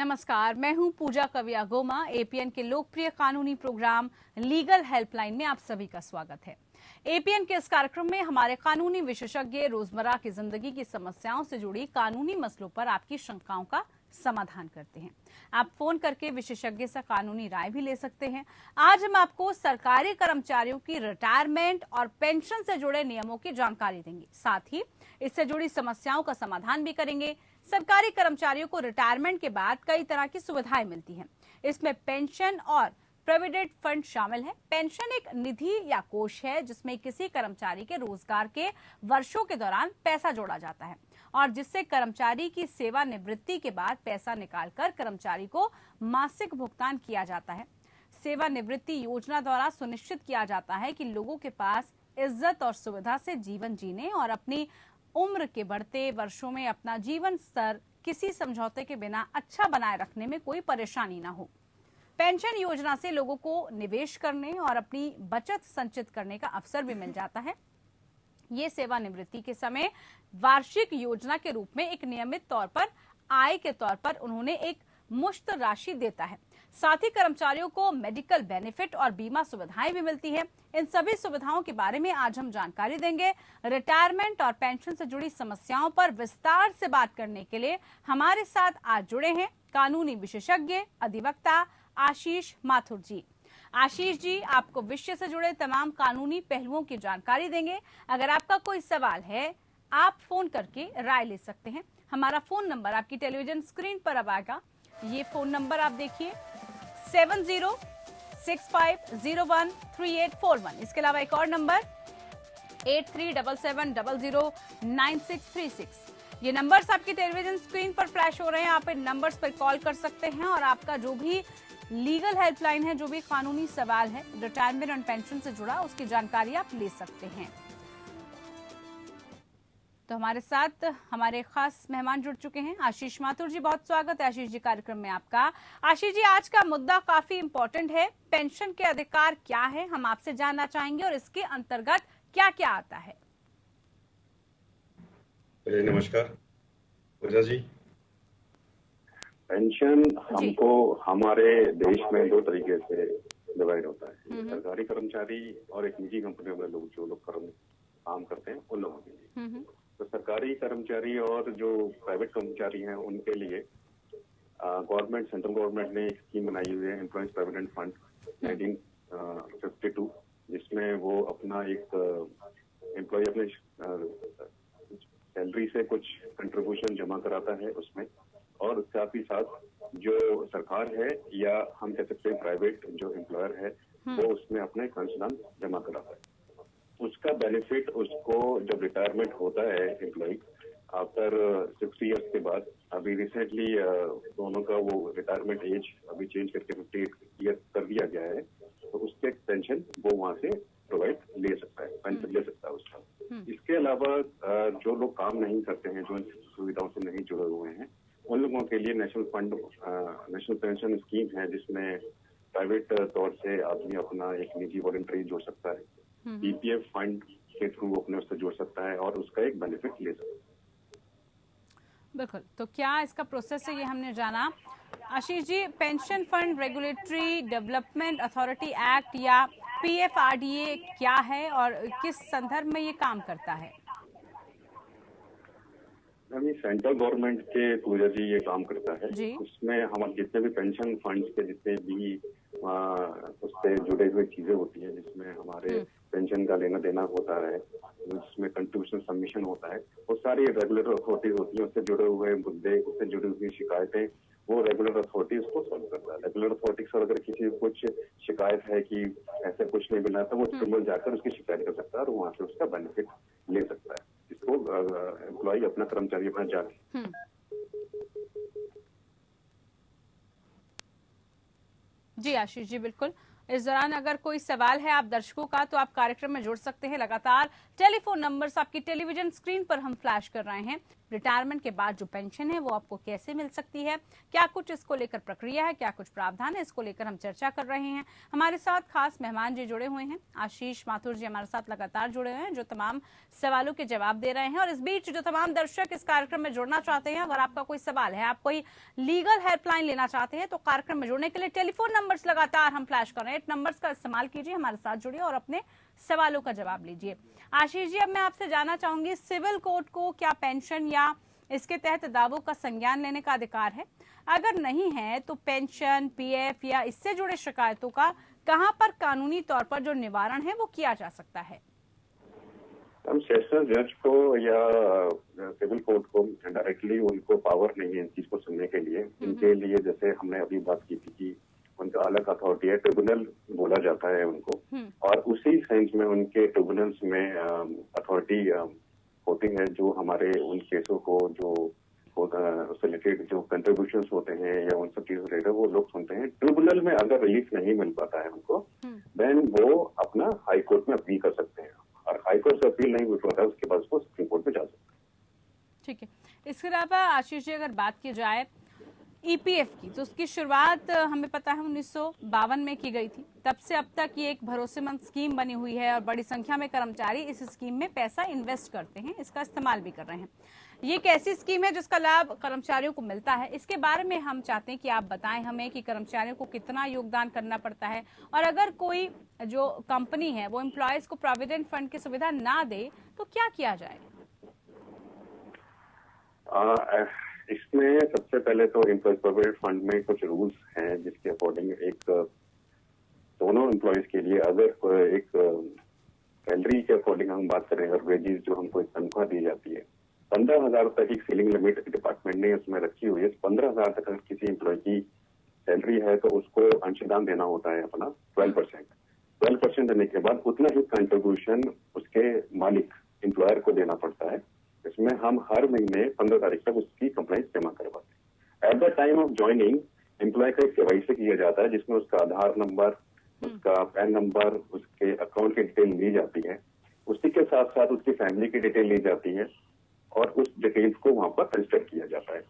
नमस्कार, मैं हूं पूजा कविया गोमा। एपीएन के लोकप्रिय कानूनी प्रोग्राम लीगल हेल्पलाइन में आप सभी का स्वागत है। एपीएन के इस कार्यक्रम में हमारे कानूनी विशेषज्ञ रोजमर्रा की जिंदगी की समस्याओं से जुड़ी कानूनी मसलों पर आपकी शंकाओं का समाधान करते हैं। आप फोन करके विशेषज्ञ से कानूनी राय भी ले सकते हैं। आज हम आपको सरकारी कर्मचारियों की रिटायरमेंट और पेंशन से जुड़े नियमों की जानकारी देंगे, साथ ही इससे जुड़ी समस्याओं का समाधान भी करेंगे। सरकारी कर्मचारियों को रिटायरमेंट के बाद कई तरह की सुविधाएं मिलती हैं। इसमें पेंशन और प्रोविडेंट फंड शामिल है। पेंशन एक निधि या कोष है जिसमें किसी कर्मचारी के रोजगार के वर्षों के दौरान पैसा जोड़ा जाता है और जिससे कर्मचारी की सेवानिवृत्ति के बाद पैसा निकालकर कर्मचारी को मासिक भुगतान किया जाता है। सेवानिवृत्ति योजना द्वारा सुनिश्चित किया जाता है कि लोगों के पास इज्जत और सुविधा से जीवन जीने और अपनी उम्र के बढ़ते वर्षों में अपना जीवन स्तर किसी समझौते के बिना अच्छा बनाए रखने में कोई परेशानी ना हो। पेंशन योजना से लोगों को निवेश करने और अपनी बचत संचित करने का अवसर भी मिल जाता है। ये सेवानिवृत्ति के समय वार्षिक योजना के रूप में एक नियमित तौर पर आय के तौर पर उन्होंने एक मुश्त राशि देता है। साथ ही कर्मचारियों को मेडिकल बेनिफिट और बीमा सुविधाएं भी मिलती है। इन सभी सुविधाओं के बारे में आज हम जानकारी देंगे। रिटायरमेंट और पेंशन से जुड़ी समस्याओं पर विस्तार से बात करने के लिए हमारे साथ आज जुड़े हैं कानूनी विशेषज्ञ अधिवक्ता आशीष माथुर जी। आशीष जी, आपको विषय से जुड़े तमाम कानूनी पहलुओं की जानकारी देंगे। अगर आपका कोई सवाल है, आप फोन करके राय ले सकते हैं। हमारा फोन नंबर आपकी टेलीविजन स्क्रीन पर अब आएगा। ये फोन नंबर आप देखिए 7065013841। इसके अलावा एक और नंबर 8377009636। ये नंबर्स आपकी टेलीविजन स्क्रीन पर फ्लैश हो रहे हैं। आप इन नंबर्स पर कॉल कर सकते हैं और आपका जो भी लीगल हेल्पलाइन है, जो भी कानूनी सवाल है रिटायरमेंट और पेंशन से जुड़ा, उसकी जानकारी आप ले सकते हैं। तो हमारे साथ हमारे खास मेहमान जुड़ चुके हैं आशीष माथुर जी। बहुत स्वागत है आशीष जी कार्यक्रम में आपका। आशीष जी, आज का मुद्दा काफी इम्पोर्टेंट है। पेंशन के अधिकार क्या है, हम आपसे जानना चाहेंगे और इसके अंतर्गत क्या क्या आता है। नमस्कार पूजा जी। पेंशन हमको हमारे देश में दो तरीके से डिवाइड होता है, सरकारी कर्मचारी और एक निजी कंपनियों में लोग जो लोग काम करते हैं उन लोगों के लिए। तो सरकारी कर्मचारी और जो प्राइवेट कर्मचारी हैं उनके लिए गवर्नमेंट, सेंट्रल गवर्नमेंट ने एक स्कीम बनाई हुई है, एम्प्लॉयज प्रोविडेंट फंड 1952, जिसमें वो अपना एक एम्प्लॉय अपने सैलरी से कुछ कंट्रीब्यूशन जमा कराता है उसमें, और साथ ही साथ जो सरकार है या हम कह सकते हैं प्राइवेट जो एम्प्लॉयर है वो उसमें अपना एक अंशदान जमा कराता है। उसका बेनिफिट उसको जब रिटायरमेंट होता है एम्प्लॉय आफ्टर 60 इयर्स के बाद, अभी रिसेंटली दोनों का वो रिटायरमेंट एज अभी चेंज करके 58 ईयर कर दिया गया है, तो उसके पेंशन वो वहां से प्रोवाइड ले सकता है, पेंशन ले सकता है उसका। इसके अलावा जो लोग काम नहीं करते हैं, जो इन सुविधाओं से नहीं जुड़े हुए हैं, उन लोगों के लिए national fund, national pension scheme है, जिसमें प्राइवेट तौर से आदमी अपना एक निजी वॉलंटरी जोड़ सकता है, पीपीएफ फंड के थ्रू अपने उससे जोड़ सकता है और उसका एक बेनिफिट ले सकता है। बिल्कुल, तो क्या इसका प्रोसेस है ये हमने जाना। Ashish ji, pension fund regulatory development authority act या पीएफआरडीए क्या है और किस संदर्भ में ये काम करता है? सेंट्रल गवर्नमेंट के पूजा जी ये काम करता है। उसमें हमारे जितने भी पेंशन फंड्स के जितने भी उससे जुड़े हुए चीजें होती है, जिसमें हमारे पेंशन का लेना देना होता है, जिसमें कंट्रीब्यूशन सबमिशन होता है, वो सारी रेगुलेटर अथॉरिटीज होती है, उससे जुड़े हुए मुद्दे, उससे जुड़ी हुई शिकायतें वो रेगुलर अथॉरिटी उसको सॉल्व करता है। रेगुलर अथॉरिटी से अगर किसी को कुछ शिकायत है कि ऐसा कुछ नहीं मिला, तो वो ट्रिब्यूनल जाकर उसकी शिकायत कर सकता है और वहां से उसका बेनिफिट ले सकता है। इसको एम्प्लॉय अपना, कर्मचारी अपना जाके। जी आशीष जी, बिल्कुल। इस दौरान अगर कोई सवाल है आप दर्शकों का, तो आप कार्यक्रम में जुड़ सकते हैं। लगातार टेलीफोन नंबर्स आपकी टेलीविजन स्क्रीन पर हम फ्लैश कर रहे हैं। रिटायरमेंट के बाद जो पेंशन है वो आपको कैसे मिल सकती है, क्या कुछ इसको लेकर प्रक्रिया है, क्या कुछ प्रावधान है, इसको लेकर हम चर्चा कर रहे हैं। हमारे साथ खास मेहमान जी जुड़े हुए हैं। आशीष माथुर जी हमारे साथ लगातार जुड़े हुए हैं, जो तमाम सवालों के जवाब दे रहे हैं। और इस बीच जो तमाम दर्शक इस कार्यक्रम में जुड़ना चाहते हैं, अगर आपका कोई सवाल है, आप कोई लीगल हेल्पलाइन लेना चाहते हैं, तो कार्यक्रम में जुड़ने के लिए टेलीफोन नंबर्स लगातार हम फ्लैश कर रहे हैं। नंबर्स का इस्तेमाल कीजिए, हमारे साथ जुड़िए और अपने सवालों का जवाब लीजिए। आशीष जी, अब मैं आपसे जानना चाहूंगी, सिविल कोर्ट को क्या पेंशन या इसके तहत दावों का संज्ञान लेने का अधिकार है? अगर नहीं है तो पेंशन, पीएफ या इससे जुड़े शिकायतों का कहां पर कानूनी तौर पर जो निवारण है वो किया जा सकता है? हम सेशंस जज को या सिविल कोर्ट को डायरेक्टली उनको पावर नहीं है इस चीज को सुनने के लिए। इनके लिए जैसे हमने अभी बात की थी कि उनका अलग अथॉरिटी है, ट्रिब्यूनल बोला जाता है उनको, और उसी सेंस में उनके ट्रिब्यूनल्स में अथॉरिटी होती है जो हमारे उन केसों को जो उससे रिलेटेड जो कंट्रीब्यूशंस होते हैं या उन सब चीजों रिलेटेड वो लोग सुनते हैं। ट्रिब्यूनल में अगर रिलीफ नहीं मिल पाता है उनको, देन वो अपना हाई कोर्ट में अपील कर सकते हैं, और हाई कोर्ट से अपील नहीं मिल पाता है उसके बाद उसको सुप्रीम कोर्ट में जा सकते हैं। ठीक है। इसके अलावा आशीष जी, अगर बात की जाए ईपीएफ की, तो उसकी शुरुआत हमें पता है 1952 में की गई थी। तब से अब तक ये एक भरोसेमंद स्कीम बनी हुई है और बड़ी संख्या में कर्मचारी इस स्कीम में पैसा इन्वेस्ट करते हैं, इसका इस्तेमाल भी कर रहे हैं। ये एक ऐसी स्कीम है जिसका लाभ कर्मचारियों को मिलता है। इसके बारे में हम चाहते हैं कि आप बताएं हमें कि कर्मचारियों को कितना योगदान करना पड़ता है, और अगर कोई जो कंपनी है वो एम्प्लॉयज को प्रोविडेंट फंड की सुविधा ना दे तो क्या किया जाए? इसमें सबसे पहले तो एम्प्लॉयज प्रोविडेंट फंड में कुछ रूल्स हैं जिसके अकॉर्डिंग एक दोनों एम्प्लॉयज के लिए अगर एक सैलरी के अकॉर्डिंग हम बात करें, अगर वेजेस जो हमको एक तनख्वाह दी जाती है, 15,000 तक एक सीलिंग लिमिट डिपार्टमेंट ने उसमें रखी हुई है। 15,000 तक अगर किसी एम्प्लॉय की सैलरी है तो उसको अंशदान देना होता है अपना 12% देने के बाद उतना ही कंट्रीब्यूशन उसके मालिक एम्प्लॉयर को देना पड़ता है। इसमें हम हर महीने 15 तारीख तक उसकी कंप्लाइंस जमा करवाते हैं। At the time of joining employee का एक केवाईसी किया जाता है जिसमें उसका आधार नंबर, उसका पैन नंबर, उसके अकाउंट की डिटेल ली जाती है। उसी के साथ साथ उसकी फैमिली की डिटेल ली जाती है और उस डिटेल्स को वहां पर रजिस्टर किया जाता है।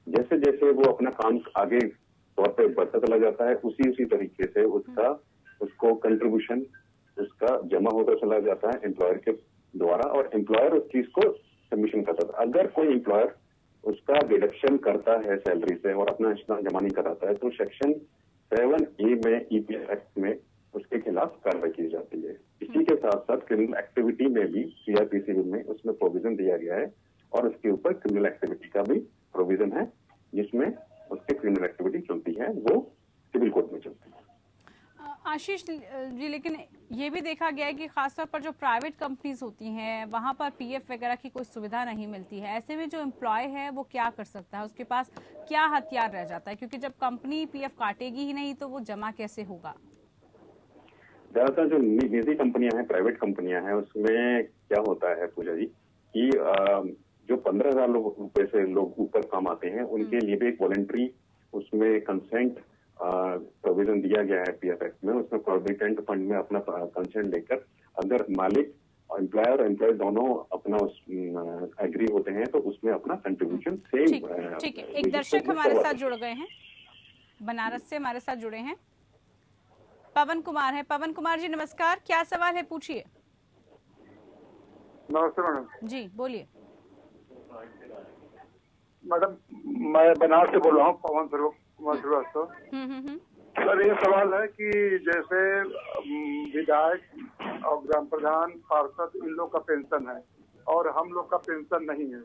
जैसे जैसे वो अपना काम आगे तौर पर बढ़ता चला जाता है, उसी तरीके से उसको कंट्रीब्यूशन उसका जमा होता चला जाता है एम्प्लॉयर के द्वारा, और एम्प्लॉयर उस चीज को सबमिशन करता था। अगर कोई एम्प्लॉयर उसका डिडक्शन करता है सैलरी से और अपना हिस्सा जमा नहीं कराता है तो सेक्शन 7A में ईपीएफ एक्ट में उसके खिलाफ कार्रवाई की जाती है। इसी के साथ साथ क्रिमिनल एक्टिविटी में भी सीआरपीसी में उसमें प्रोविजन दिया गया है, और उसके ऊपर क्रिमिनल एक्टिविटी का भी प्रोविजन है जिसमें उसके क्रिमिनल एक्टिविटी चलती है वो सिविल कोर्ट में चलती है। आशीष जी, लेकिन ये भी देखा गया है कि खासतौर पर जो प्राइवेट कंपनीज होती हैं वहां पर पीएफ वगैरह की कोई सुविधा नहीं मिलती है। ऐसे में जो एम्प्लॉय है वो क्या कर सकता है, उसके पास क्या हथियार रह जाता है? क्योंकि जब कंपनी पीएफ काटेगी ही नहीं तो वो जमा कैसे होगा? ज्यादातर जो निजी कंपनियां हैं, प्राइवेट कंपनियां हैं, उसमें क्या होता है पूजा जी कि जो 15,000 रुपए से लोग ऊपर काम आते हैं उनके लिए भी एक वॉलंटरी उसमें कंसेंट प्रोविजन दिया गया है पीएफ एक्ट में। उसमें प्रोविडेंट फंड में अपना कंसेंट लेकर अगर मालिक और एम्प्लॉयर और एम्प्लॉय दोनों अपना एग्री होते हैं तो उसमें अपना कंट्रीब्यूशन सेम। ठीक है, एक दर्शक हमारे साथ जुड़ गए हैं, बनारस से हमारे साथ जुड़े हैं, पवन कुमार है। पवन कुमार जी नमस्कार, क्या सवाल है, पूछिए। नमस्ते मैडम जी बोलिए। मैडम मैं बनारस से बोल रहा हूँ, पवन कुमार श्रीवास्तव। सर ये सवाल है कि जैसे विधायक और ग्राम प्रधान, पार्षद, इन लोग का पेंशन है और हम लोग का पेंशन नहीं है,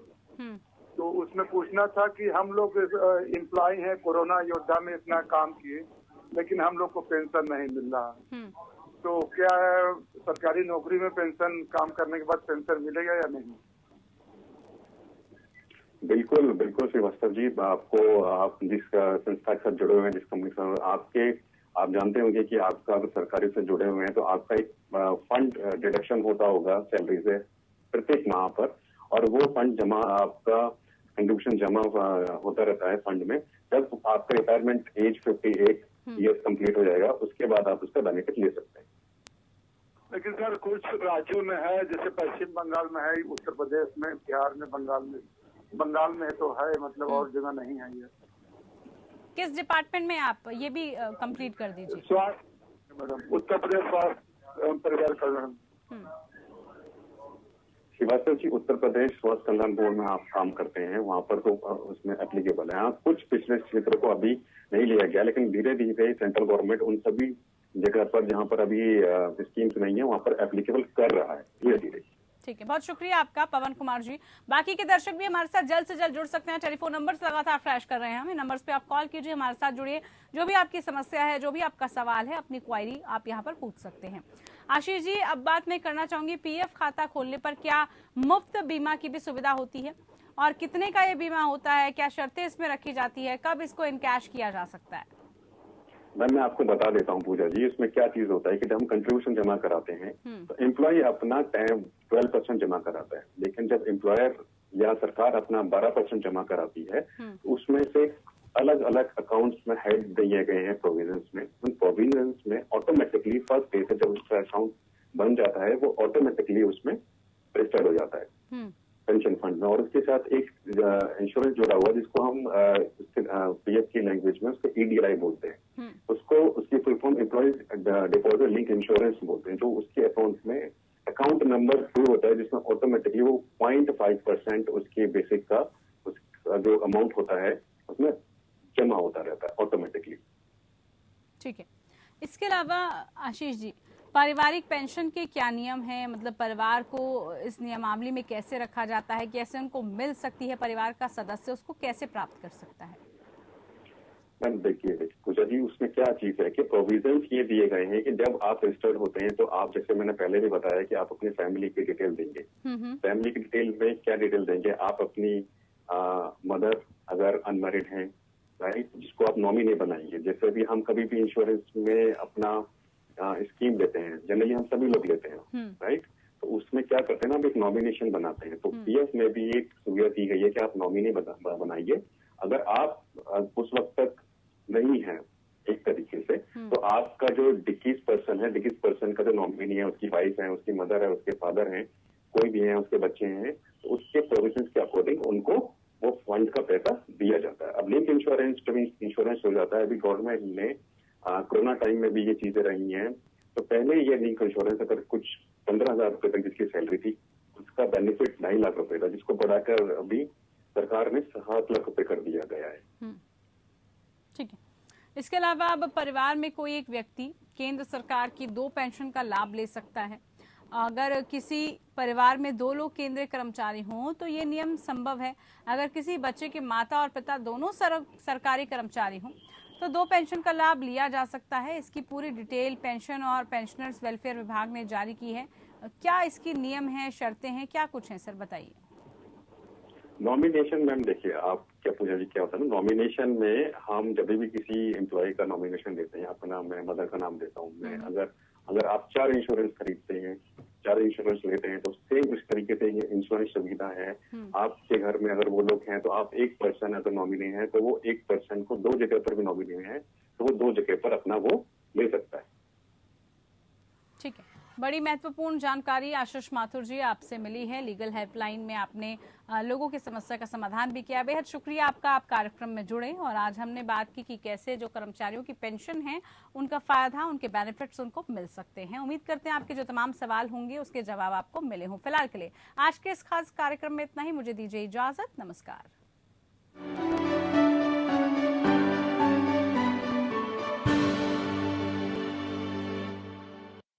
तो उसमें पूछना था कि हम लोग एम्प्लॉय हैं, कोरोना योद्धा में इतना काम किए लेकिन हम लोग को पेंशन नहीं मिल रहा, तो क्या सरकारी नौकरी में पेंशन काम करने के बाद पेंशन मिलेगा या नहीं? बिल्कुल बिल्कुल श्रीवास्तव जी, आपको आप जिस संस्था के साथ जुड़े हुए हैं, जिस कंपनी से आप जानते होंगे कि आपका अगर सरकारी से जुड़े हुए हैं तो आपका एक फंड डिडक्शन होता होगा सैलरी से प्रत्येक माह पर, और वो फंड जमा आपका कंट्रीब्यूशन जमा होता रहता है फंड में। जब आपका रिटायरमेंट एज 58 ईयर्स कंप्लीट हो जाएगा उसके बाद आप उसका बेनिफिट ले सकते हैं। लेकिन सर कुछ राज्यों में है, जैसे पश्चिम बंगाल में है, उत्तर प्रदेश में, बिहार में, बंगाल में, बंगाल में तो है, मतलब और जगह नहीं है ये। किस डिपार्टमेंट में आप ये भी कंप्लीट कर दीजिए। स्वास्थ्य मैडम, उत्तर प्रदेश स्वास्थ्य एवं परिवार कल्याण। श्रीवास्तव जी, उत्तर प्रदेश स्वास्थ्य कल्याण बोर्ड में आप काम करते हैं, वहाँ पर तो उसमें एप्लीकेबल है। कुछ पिछले क्षेत्रों को अभी नहीं लिया गया, लेकिन धीरे धीरे सेंट्रल गवर्नमेंट उन सभी जगह पर जहाँ पर अभी स्कीम्स नहीं है वहाँ पर एप्लीकेबल कर रहा है धीरे धीरे। ठीक है, बहुत शुक्रिया आपका पवन कुमार जी। बाकी के दर्शक भी हमारे साथ जल्द से जल्द जुड़ सकते हैं। टेलीफोन नंबर्स लगातार फ्लैश कर रहे हैं हम, इन नंबर्स पे आप कॉल कीजिए, हमारे साथ जुड़िए। जो भी आपकी समस्या है, जो भी आपका सवाल है, अपनी क्वायरी आप यहाँ पर पूछ सकते हैं। आशीष जी, अब बात मैं करना चाहूंगी, पीएफ खाता खोलने पर क्या मुफ्त बीमा की भी सुविधा होती है और कितने का ये बीमा होता है, क्या शर्तें इसमें रखी जाती है, कब इसको इनकैश किया जा सकता है? मैं आपको बता देता हूँ पूजा जी, इसमें क्या चीज होता है कि जब हम कंट्रीब्यूशन जमा कराते हैं तो एम्प्लॉय अपना 12% जमा कराता है, लेकिन जब एम्प्लॉयर या सरकार अपना 12% जमा कराती है तो उसमें से अलग अलग अकाउंट्स में हेड दिए गए हैं प्रोविजंस में। उन प्रोविजंस में ऑटोमेटिकली फर्स्ट डे से जब उसका अकाउंट बन जाता है वो ऑटोमेटिकली उसमें रजिस्टर्ड हो जाता है पेंशन फंड में, और उसके साथ एक इंश्योरेंस जुड़ा हुआ जिसको हम पीएफ की लैंग्वेज में उसको ईडीआई बोलते हैं। उसको उसकी full form employees deposit link insurance बोलते हैं, जो उसके अकाउंट में अकाउंट नंबर 2 होता है जिसमें ऑटोमेटिकली वो 0.5% उसके बेसिक का जो अमाउंट होता है उसमें जमा होता रहता है ऑटोमेटिकली। ठीक है, इसके अलावा आशीष जी, पारिवारिक पेंशन के क्या नियम हैं? मतलब परिवार को इस नियमावली में कैसे रखा जाता है, कैसे उनको मिल सकती है, परिवार का सदस्य उसको कैसे प्राप्त कर सकता है? मैम देखिए पूजा जी, उसमें क्या चीज है कि प्रोविजंस ये दिए गए हैं कि जब आप रजिस्टर्ड होते हैं तो आप, जैसे मैंने पहले भी बताया कि आप अपनी फैमिली की डिटेल देंगे। फैमिली की डिटेल में क्या डिटेल देंगे? आप अपनी मदर अगर अनमैरिड हैं, राइट, जिसको आप नॉमिनी बनाएंगे। जैसे भी हम कभी भी इंश्योरेंस में अपना स्कीम लेते हैं, जनरली हम सभी लोग लेते हैं, राइट, तो उसमें क्या करते हैं ना, हम एक नॉमिनेशन बनाते हैं। तो पीएफ में भी एक सुविधा दी गई है कि आप नॉमिनी बनाइए। अगर आप उस वक्त तक नहीं है एक तरीके से, तो आपका जो डिकीज पर्सन का जो नॉमिनी है, उसकी वाइफ है, उसकी मदर है, उसके फादर हैं, कोई भी है, उसके बच्चे हैं, तो उसके प्रोविजन के अकॉर्डिंग उनको वो फंड का पैसा दिया जाता है। अब लिंक इंश्योरेंस हो जाता है। अभी गवर्नमेंट ने कोरोना टाइम में भी ये चीजें रही हैं, तो पहले ये लिंक इंश्योरेंस अगर कुछ 15,000 रुपए तक जिसकी सैलरी थी उसका बेनिफिट 2.5 लाख रुपए था, जिसको बढ़ाकर अभी सरकार ने 7 लाख रुपए कर दिया गया है। ठीक है, इसके अलावा अब परिवार में कोई एक व्यक्ति केंद्र सरकार की 2 पेंशन का लाभ ले सकता है। अगर किसी परिवार में 2 लोग केंद्रीय कर्मचारी हों तो ये नियम संभव है। अगर किसी बच्चे के माता और पिता दोनों सरकारी कर्मचारी हों तो 2 पेंशन का लाभ लिया जा सकता है। इसकी पूरी डिटेल पेंशन और पेंशनर्स वेलफेयर विभाग ने जारी की है। क्या इसकी नियम है, शर्तें हैं, क्या कुछ है सर, बताइए। नॉमिनेशन मैम देखिए, आप क्या पूजा जी, क्या होता है ना, नॉमिनेशन में हम जब भी किसी एम्प्लॉय का नॉमिनेशन देते हैं, अपना मैं मदर का नाम देता हूँ मैं, अगर आप 4 इंश्योरेंस खरीदते हैं, 4 इंश्योरेंस लेते हैं, तो सेम इस तरीके से ये इंश्योरेंस सुविधा है। आपके घर में अगर वो लोग हैं तो आप 1% अगर नॉमिनी है तो वो 1% को 2 जगह पर भी नॉमिनी है तो वो 2 जगह पर अपना वो ले सकता है। ठीक है, बड़ी महत्वपूर्ण जानकारी आशीष माथुर जी आपसे मिली है। लीगल हेल्पलाइन में आपने लोगों की समस्या का समाधान भी किया। बेहद शुक्रिया आपका, आप कार्यक्रम में जुड़े और आज हमने बात की कि कैसे जो कर्मचारियों की पेंशन है उनका फायदा, उनके बेनिफिट्स उनको मिल सकते हैं। उम्मीद करते हैं आपके जो तमाम सवाल होंगे उसके जवाब आपको मिले हों। फिलहाल के लिए आज के इस खास कार्यक्रम में इतना ही। मुझे दीजिए इजाजत, नमस्कार।